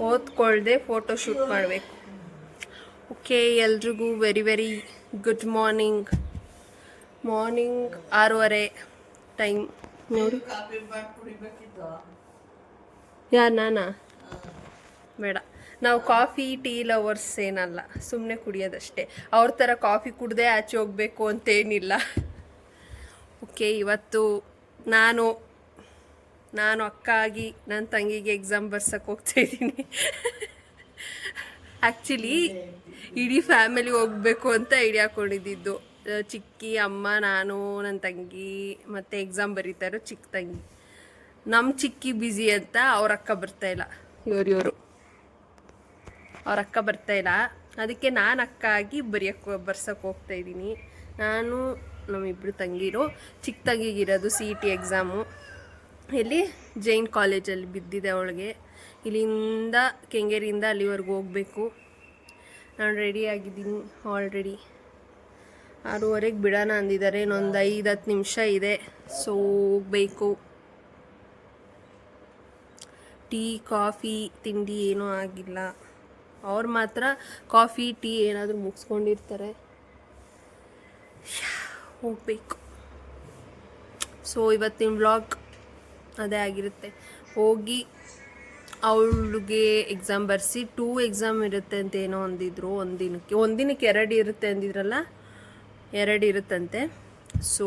ಓದ್ಕೊಳ್ದೆ photo shoot ಮಾಡಬೇಕು. Okay, ಎಲ್ರಿಗೂ very very good morning. 6:30 time. ನೋಡಿ, ಯಾರು ನಾನಾ? ಬೇಡ, ನಾವು ಕಾಫಿ ಟೀ ಲವರ್ಸ್ ಏನಲ್ಲ, ಸುಮ್ಮನೆ ಕುಡಿಯೋದಷ್ಟೇ. ಅವ್ರ ಥರ ಕಾಫಿ ಕುಡ್ದೇ ಆಚೆ ಹೋಗ್ಬೇಕು ಅಂತೇನಿಲ್ಲ. ಓಕೆ, ಇವತ್ತು ನಾನು ಅಕ್ಕ ಆಗಿ ನನ್ನ ತಂಗಿಗೆ ಎಕ್ಸಾಮ್ ಬರ್ಸಕ್ಕೆ ಹೋಗ್ತಾಯಿದ್ದೀನಿ. ಆ್ಯಕ್ಚುಲಿ ಇಡೀ ಫ್ಯಾಮಿಲಿ ಹೋಗಬೇಕು ಅಂತ ಐಡಿಯಾ ಹಾಕ್ಕೊಂಡಿದ್ದು. ಚಿಕ್ಕಿ, ಅಮ್ಮ, ನಾನು, ನನ್ನ ತಂಗಿ ಮತ್ತು ಎಕ್ಸಾಮ್ ಬರೀತಾರೋ ಚಿಕ್ಕ ತಂಗಿ. ನಮ್ಮ ಚಿಕ್ಕಿ ಬ್ಯುಸಿ ಅಂತ ಅವ್ರ ಅಕ್ಕ ಬರ್ತಾಯಿಲ್ಲ. ಇವರು ಅವ್ರ ಅಕ್ಕ ಬರ್ತಾಯಿಲ್ಲ, ಅದಕ್ಕೆ ನಾನು ಅಕ್ಕ ಆಗಿ ಬರ್ಸಕ್ಕೆ ಹೋಗ್ತಾಯಿದ್ದೀನಿ. ನಾನು ನಮ್ಮಿಬ್ಬರು ತಂಗಿರು. ಚಿಕ್ಕ ತಂಗಿಗಿರೋದು CET ಎಕ್ಸಾಮು. ಇಲ್ಲಿ ಜೈನ್ ಕಾಲೇಜಲ್ಲಿ ಬಿದ್ದಿದೆ ಅವಳಿಗೆ. ಇಲ್ಲಿಂದ ಕೆಂಗೇರಿಯಿಂದ ಅಲ್ಲಿವರೆಗೂ ಹೋಗಬೇಕು. ನಾನು ರೆಡಿ ಆಗಿದ್ದೀನಿ ಆಲ್ರೆಡಿ. 6:30ಗೆ ಬಿಡೋಣ ಅಂದಿದ್ದಾರೆ. ಇನ್ನೊಂದು 5-10 ನಿಮಿಷ ಇದೆ, ಸೊ ಹೋಗಬೇಕು. ಟೀ ಕಾಫಿ ತಿಂಡಿ ಏನೂ ಆಗಿಲ್ಲ. ಅವ್ರು ಮಾತ್ರ ಕಾಫಿ ಟೀ ಏನಾದರೂ ಮುಗಿಸ್ಕೊಂಡಿರ್ತಾರೆ. ಹೋಗಬೇಕು. ಸೊ ಇವತ್ತಿನ ವ್ಲಾಗ್ ಅದೇ ಆಗಿರುತ್ತೆ. ಹೋಗಿ ಅವಳಿಗೆ ಎಕ್ಸಾಮ್ ಬರೆಸಿ 2 ಎಕ್ಸಾಮ್ ಇರುತ್ತೆ ಅಂತ ಏನೋ ಅಂದಿದ್ರು. ಒಂದಿನಕ್ಕೆ 2 ಇರುತ್ತೆ ಅಂದಿದ್ರಲ್ಲ, 2 ಇರುತ್ತಂತೆ. ಸೊ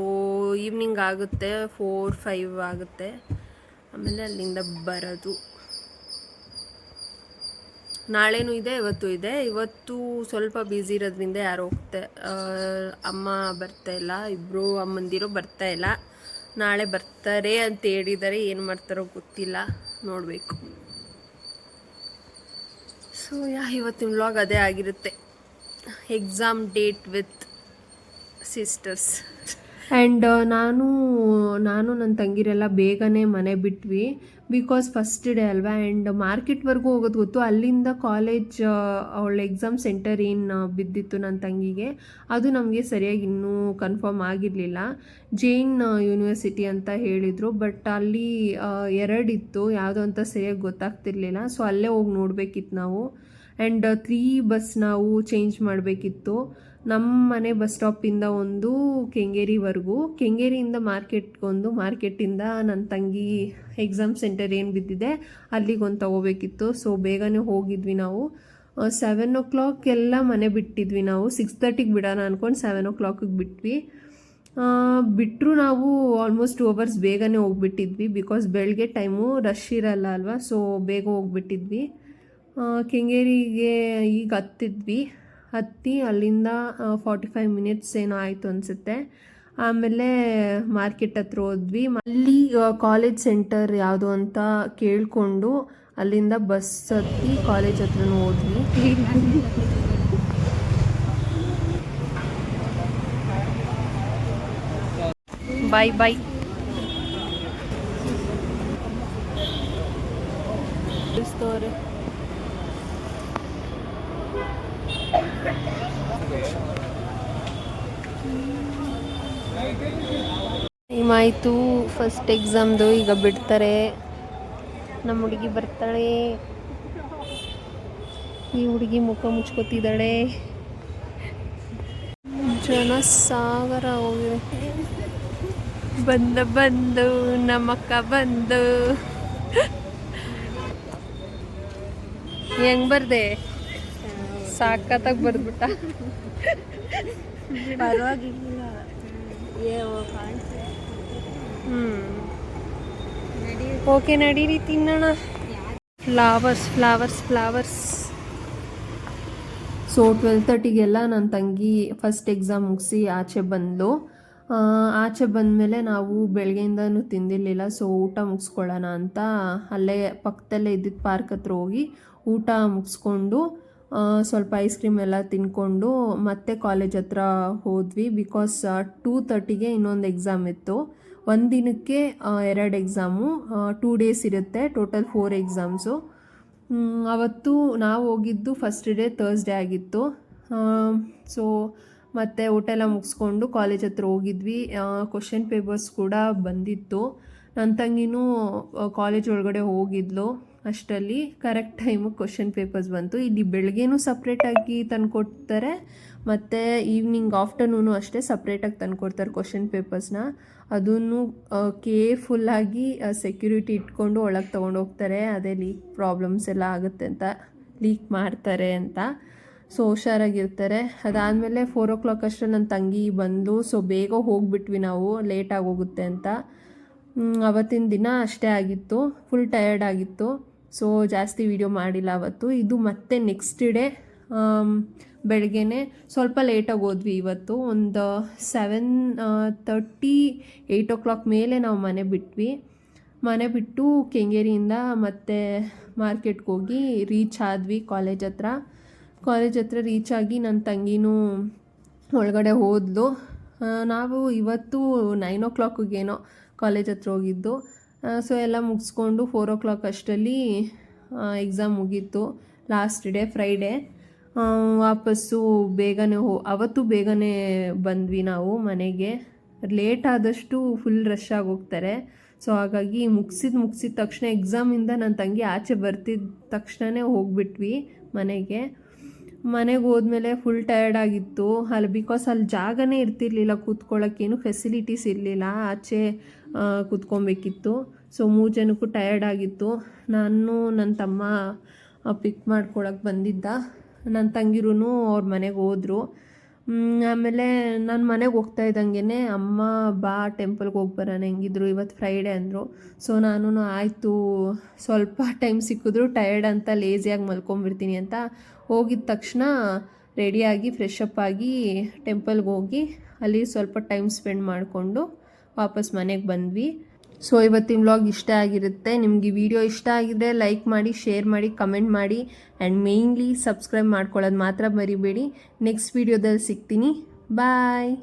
ಈವ್ನಿಂಗ್ ಆಗುತ್ತೆ, 4-5 ಆಗುತ್ತೆ. ಆಮೇಲೆ ಅಲ್ಲಿಂದ ಬರೋದು. ನಾಳೆನೂ ಇದೆ, ಇವತ್ತು ಇದೆ. ಇವತ್ತು ಸ್ವಲ್ಪ ಬ್ಯುಸಿ ಇರೋದ್ರಿಂದ ಯಾರು ಅಮ್ಮ ಬರ್ತಾಯಿಲ್ಲ, ಇಬ್ಬರು ಅಮ್ಮಂದಿರು ಬರ್ತಾಯಿಲ್ಲ. ನಾಳೆ ಬರ್ತಾರೆ ಅಂತ ಹೇಳಿದ್ದಾರೆ. ಏನು ಮಾಡ್ತಾರೋ ಗೊತ್ತಿಲ್ಲ, ನೋಡಬೇಕು. ಸೊ ಇವತ್ತಿನ ವ್ಲಾಗ್ ಅದೇ ಆಗಿರುತ್ತೆ. Exam date with sisters. And ನಾನು ನನ್ನ ತಂಗಿರೆಲ್ಲ ಬೇಗನೆ ಮನೆ ಬಿಟ್ವಿ, ಬಿಕಾಸ್ ಫಸ್ಟ್ ಡೇ ಅಲ್ವಾ. ಆ್ಯಂಡ್ ಮಾರ್ಕೆಟ್ವರೆಗೂ ಹೋಗೋದು ಗೊತ್ತು. ಅಲ್ಲಿಂದ ಕಾಲೇಜ್ ಅವಳ ಎಕ್ಸಾಮ್ ಸೆಂಟರ್ ಏನು ಬಿದ್ದಿತ್ತು ನನ್ನ ತಂಗಿಗೆ, ಅದು ನಮಗೆ ಸರಿಯಾಗಿ ಇನ್ನೂ ಕನ್ಫರ್ಮ್ ಆಗಿರಲಿಲ್ಲ. ಜೈನ್ ಯೂನಿವರ್ಸಿಟಿ ಅಂತ ಹೇಳಿದರು, ಬಟ್ ಅಲ್ಲಿ 2 ಇತ್ತು, ಯಾವುದೋ ಅಂತ ಸರಿಯಾಗಿ ಗೊತ್ತಾಗ್ತಿರ್ಲಿಲ್ಲ. ಸೊ ಅಲ್ಲೇ ಹೋಗಿ ನೋಡಬೇಕಿತ್ತು ನಾವು. ಆ್ಯಂಡ್ 3 ಬಸ್ ನಾವು ಚೇಂಜ್ ಮಾಡಬೇಕಿತ್ತು. ನಮ್ಮ ಮನೆ ಬಸ್ ಸ್ಟಾಪಿಂದ ಒಂದು ಕೆಂಗೇರಿವರೆಗೂ, ಕೆಂಗೇರಿಯಿಂದ ಮಾರ್ಕೆಟ್ಗೊಂದು, ಮಾರ್ಕೆಟಿಂದ ನನ್ನ ತಂಗಿ ಎಕ್ಸಾಮ್ ಸೆಂಟರ್ ಏನು ಬಿದ್ದಿದೆ ಅಲ್ಲಿಗೊಂದು ತಗೋಬೇಕಿತ್ತು. ಸೊ ಬೇಗನೆ ಹೋಗಿದ್ವಿ ನಾವು. 7 o'clock ಎಲ್ಲ ಮನೆ ಬಿಟ್ಟಿದ್ವಿ ನಾವು. 6:30ಗೆ ಬಿಡೋಣ ಅಂದ್ಕೊಂಡು 7 o'clock ಬಿಟ್ವಿ. ಬಿಟ್ಟರು ನಾವು ಆಲ್ಮೋಸ್ಟ್ 2 hours ಬೇಗನೆ ಹೋಗ್ಬಿಟ್ಟಿದ್ವಿ, ಬಿಕಾಸ್ ಬೆಳಗ್ಗೆ ಟೈಮು ರಶ್ ಇರಲ್ಲ ಅಲ್ವಾ. ಸೊ ಬೇಗ ಹೋಗ್ಬಿಟ್ಟಿದ್ವಿ. ಕೆಂಗೇರಿಗೆ ಈಗ ಹತ್ತಿ ಅಲ್ಲಿಂದ 45 minutes ಏನೋ ಆಯಿತು ಅನಿಸುತ್ತೆ. ಆಮೇಲೆ ಮಾರ್ಕೆಟ್ ಹತ್ರ ಹೋದ್ವಿ. ಅಲ್ಲಿ ಕಾಲೇಜ್ ಸೆಂಟರ್ ಯಾವುದು ಅಂತ ಕೇಳಿಕೊಂಡು ಅಲ್ಲಿಂದ ಬಸ್ ಹತ್ತಿ ಕಾಲೇಜ್ ಹತ್ರನೂ ಹೋದ್ವಿ. ಬಾಯ್ ಬಾಯ್. ಟೈಮ್ ಆಯಿತು ಫಸ್ಟ್ ಎಕ್ಸಾಮ್ದು. ಈಗ ಬಿಡ್ತಾರೆ. ನಮ್ಮ ಹುಡುಗಿ ಬರ್ತಾಳೆ. ಈ ಹುಡುಗಿ ಮುಖ ಮುಚ್ಕೋತಿದ್ದಾಳೆ. ಜನ ಸಾಗರ ಹೋಗಿದೆ. ಬಂದು ನಮ್ಮಕ್ಕ ಬಂದು. ಹೆಂಗ್ ಬರ್ದೆ? ಸಾಕತ್ತಾಗಿ ಬರ್ದ್ಬಿಟ್ಟ. ಪರವಾಗಿಲ್ಲ. ಓಕೆ, ನಡೀರಿ ತಿನ್ನೋಣ. ಫ್ಲವರ್ಸ್. ಸೊ 12:30ಗೆಲ್ಲ ನನ್ನ ತಂಗಿ ಫಸ್ಟ್ ಎಕ್ಸಾಮ್ ಮುಗಿಸಿ ಆಚೆ ಬಂದಳು. ಆಚೆ ಬಂದಮೇಲೆ ನಾವು ಬೆಳಗ್ಗೆಯಿಂದನೂ ತಿಂದಿರಲಿಲ್ಲ. ಸೊ ಊಟ ಮುಗಿಸ್ಕೊಳ್ಳೋಣ ಅಂತ ಅಲ್ಲೇ ಪಕ್ಕದಲ್ಲೇ ಇದ್ದಿದ್ದು ಪಾರ್ಕ್ ಹತ್ರ ಹೋಗಿ ಊಟ ಮುಗಿಸ್ಕೊಂಡು ಸ್ವಲ್ಪ ಐಸ್ ಕ್ರೀಮ್ ಎಲ್ಲ ತಿನ್ಕೊಂಡು ಮತ್ತೆ ಕಾಲೇಜ್ ಹತ್ರ ಹೋದ್ವಿ. ಬಿಕಾಸ್ 2:30ಗೆ ಇನ್ನೊಂದು ಎಕ್ಸಾಮ್ ಇತ್ತು. ಒಂದು ದಿನಕ್ಕೆ 2 ಎಕ್ಸಾಮು, 2 days ಇರುತ್ತೆ. Total 4 exams. ಅವತ್ತು ನಾವು ಹೋಗಿದ್ದು ಫಸ್ಟ್ ಡೇ ಥರ್ಸ್ಡೇ ಆಗಿತ್ತು. ಸೊ ಮತ್ತು ಊಟ ಎಲ್ಲ ಮುಗಿಸ್ಕೊಂಡು ಕಾಲೇಜ್ ಹತ್ರ ಹೋಗಿದ್ವಿ. ಕ್ವಶನ್ ಪೇಪರ್ಸ್ ಕೂಡ ಬಂದಿತ್ತು. ನನ್ನ ತಂಗಿನೂ ಕಾಲೇಜ್ ಒಳಗಡೆ ಹೋಗಿದ್ಲು. ಅಷ್ಟರಲ್ಲಿ ಕರೆಕ್ಟ್ ಟೈಮಿಗೆ ಕ್ವಶನ್ ಪೇಪರ್ಸ್ ಬಂತು. ಇಲ್ಲಿ ಬೆಳಗ್ಗೆನೂ ಸಪ್ರೇಟಾಗಿ ತಂದುಕೊಡ್ತಾರೆ ಮತ್ತು ಈವ್ನಿಂಗ್ ಆಫ್ಟರ್ನೂನು ಅಷ್ಟೇ ಸಪ್ರೇಟಾಗಿ ತಂದುಕೊಡ್ತಾರೆ ಕ್ವಶನ್ ಪೇಪರ್ಸ್ನ. ಅದನ್ನು ಕೇರ್ಫುಲ್ಲಾಗಿ ಸೆಕ್ಯೂರಿಟಿ ಇಟ್ಕೊಂಡು ಒಳಗೆ ತೊಗೊಂಡೋಗ್ತಾರೆ. ಅದೇ ಲೀಕ್ ಪ್ರಾಬ್ಲಮ್ಸ್ ಎಲ್ಲ ಆಗುತ್ತೆ ಅಂತ, ಲೀಕ್ ಮಾಡ್ತಾರೆ ಅಂತ. ಸೊ ಹುಷಾರಾಗಿರ್ತಾರೆ. ಅದಾದಮೇಲೆ 4 o'clock ಅಷ್ಟರಲ್ಲಿ ನನ್ನ ತಂಗಿ ಬಂದು, ಸೊ ಬೇಗ ಹೋಗಿಬಿಟ್ವಿ ನಾವು, ಲೇಟಾಗಿ ಹೋಗುತ್ತೆ ಅಂತ. ಅವತ್ತಿನ ದಿನ ಅಷ್ಟೇ ಆಗಿತ್ತು, ಫುಲ್ ಟಯರ್ಡ್ ಆಗಿತ್ತು. ಸೊ ಜಾಸ್ತಿ ವೀಡಿಯೋ ಮಾಡಿಲ್ಲ ಅವತ್ತು. ಇದು ಮತ್ತೆ ನೆಕ್ಸ್ಟ್ ಡೇ ಬೆಳಗ್ಗೆನೆ ಸ್ವಲ್ಪ ಲೇಟಾಗಿ ಹೋದ್ವಿ ಇವತ್ತು. ಒಂದು 7:30 8 o'clock ಮೇಲೆ ನಾವು ಮನೆ ಬಿಟ್ವಿ. ಮನೆ ಬಿಟ್ಟು ಕೆಂಗೇರಿಯಿಂದ ಮತ್ತೆ ಮಾರ್ಕೆಟ್ಗೆ ಹೋಗಿ ರೀಚ್ ಆದ್ವಿ ಕಾಲೇಜ್ ಹತ್ರ ರೀಚ್ ಆಗಿ ನನ್ನ ತಂಗಿನೂ ಒಳಗಡೆ ಹೋದ್ಲು. ನಾವು ಇವತ್ತು 9 o'clockಗೇನೋ ಕಾಲೇಜ್ ಹತ್ರ ಹೋಗಿದ್ದು. ಸೊ ಎಲ್ಲ ಮುಗಿಸ್ಕೊಂಡು 4 o'clock ಅಷ್ಟರಲ್ಲಿ ಎಕ್ಸಾಮ್ ಮುಗೀತು. Last day Friday. ವಾಪಸ್ಸು ಅವತ್ತು ಬೇಗನೆ ಬಂದ್ವಿ ನಾವು ಮನೆಗೆ. ಲೇಟ್ ಆದಷ್ಟು ಫುಲ್ ರಶ್ ಆಗೋಗ್ತಾರೆ. ಸೊ ಹಾಗಾಗಿ ಮುಗಿಸಿದ ತಕ್ಷಣ ಎಕ್ಸಾಮಿಂದ ನನ್ನ ತಂಗಿ ಆಚೆ ಬರ್ತಿದ್ದ ತಕ್ಷಣವೇ ಹೋಗ್ಬಿಟ್ವಿ ಮನೆಗೆ ಹೋದ್ಮೇಲೆ ಫುಲ್ ಟಯರ್ಡ್ ಆಗಿತ್ತು ಬಿಕಾಸ್ ಅಲ್ಲಿ ಜಾಗನೇ ಇರ್ತಿರ್ಲಿಲ್ಲ ಕೂತ್ಕೊಳ್ಳೋಕ್ಕೇನು ಫೆಸಿಲಿಟೀಸ್ ಇರಲಿಲ್ಲ. ಆಚೆ ಕೂತ್ಕೊಬೇಕಿತ್ತು. ಸೊ 3 ಜನಕ್ಕೂ ಟಯರ್ಡ್ ಆಗಿತ್ತು. ನಾನು ನನ್ನ ತಮ್ಮ ಪಿಕ್ ಮಾಡ್ಕೊಳಕ್ಕೆ ಬಂದಿದ್ದ. ನನ್ನ ತಂಗಿರೂ ಅವ್ರ ಮನೆಗೆ ಹೋದರು. ಆಮೇಲೆ ನಾನು ಮನೆಗೆ ಹೋಗ್ತಾ ಇದ್ದಂಗೆ ಅಮ್ಮ ಬಾ ಟೆಂಪಲ್ಗೆ ಹೋಗಿ ಬರೋಣ, ಹೆಂಗಿದ್ರು ಇವತ್ತು ಫ್ರೈಡೇ ಅಂದರು. ಸೊ ನಾನು ಆಯಿತು, ಸ್ವಲ್ಪ ಟೈಮ್ ಸಿಕ್ಕಿದ್ರು ಟಯರ್ಡ್ ಅಂತ ಲೇಸಿಯಾಗಿ ಮಲ್ಕೊಂಬಿಡ್ತೀನಿ ಅಂತ ಹೋಗಿದ ತಕ್ಷಣ ರೆಡಿಯಾಗಿ ಫ್ರೆಶ್ ಅಪ್ ಆಗಿ ಟೆಂಪಲ್ಗೆ ಹೋಗಿ ಅಲ್ಲಿ ಸ್ವಲ್ಪ ಟೈಮ್ ಸ್ಪೆಂಡ್ ಮಾಡಿಕೊಂಡು ವಾಪಸ್ ಮನೆಗೆ ಬಂದ್ವಿ. ಸೊ ಇವತ್ತಿನ ವ್ಲಾಗ್ ಇಷ್ಟ ಆಗಿರುತ್ತೆ. ನಿಮಗೆ ವಿಡಿಯೋ ಇಷ್ಟ ಆಗಿದ್ರೆ ಲೈಕ್ ಮಾಡಿ, ಶೇರ್ ಮಾಡಿ, ಕಮೆಂಟ್ ಮಾಡಿ ಆ್ಯಂಡ್ ಮೇಯ್ನ್ಲಿ ಸಬ್ಸ್ಕ್ರೈಬ್ ಮಾಡ್ಕೊಳ್ಳೋದು ಮಾತ್ರ ಮರಿಬೇಡಿ. ನೆಕ್ಸ್ಟ್ ವಿಡಿಯೋದಲ್ಲಿ ಸಿಗ್ತೀನಿ. ಬಾಯ್.